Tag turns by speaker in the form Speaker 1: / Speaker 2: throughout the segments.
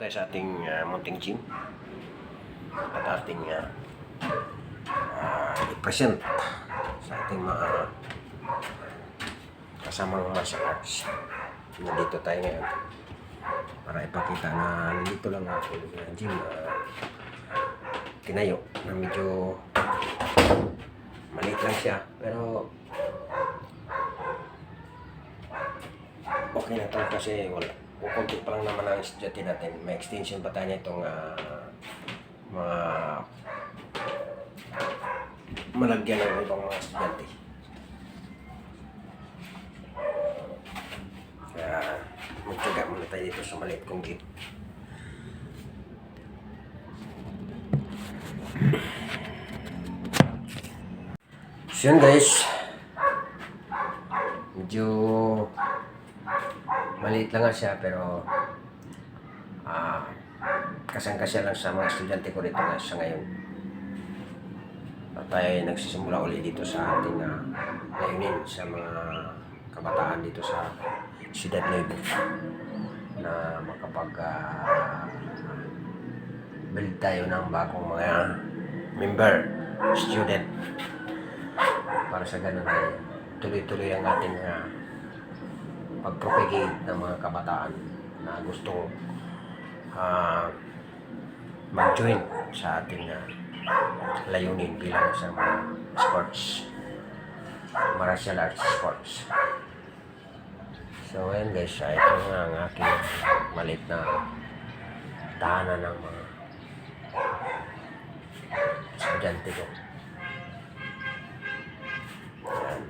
Speaker 1: tayo sa ating munting gym at ating i-present sa ating mga kasamang martial arts. Nandito tayo ngayon para ipakita na nandito lang ako sa gym tinayo na medyo maliit lang siya pero okay na to kasi wala. Kunti pa lang naman ang estudyante natin. May extension pa tayo itong mga malagyan ng ibang mga estudyante. Kaya magtyaga muna tayo dito sa maliit kong gym. So yun guys, medyo maliit lang nga siya pero kasang-kasya lang sa mga estudyante ko dito sa ngayon. At tayo ay nagsisimula ulit dito sa ating layunin sa mga kabataan dito sa Ciudad Nuevo na makapag build tayo ng bagong mga member, student para sa ganun ay tuloy-tuloy ang ating pag-propagate ng mga kabataan na gustong mag-join sa ating layunin bilang sa mga sports, martial arts sports. So ayan guys, ito nga ang aking maliit na tahanan ng mga estudyante ko. Ayan.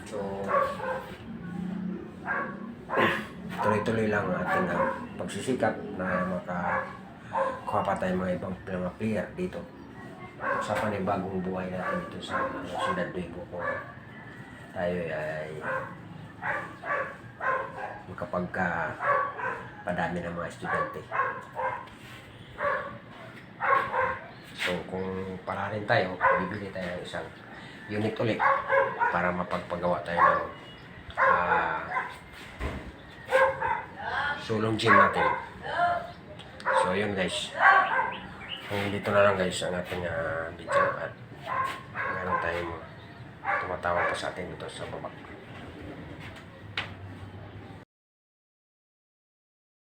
Speaker 1: So tuloy-tuloy lang ang ating pagsisikap na makakuha pa tayo mga ibang mga player dito. Usapan ay bagong buhay natin dito sa Ciudad Nuevo kung tayo ay padami ng mga estudyante. So kung para rin tayo, bibili tayo ng isang unit ulit para mapagpagawa tayo ng sulong gym natin. So yun guys, dito na lang guys ang ating video at meron tayong tumatawa pa sa atin dito sa baba.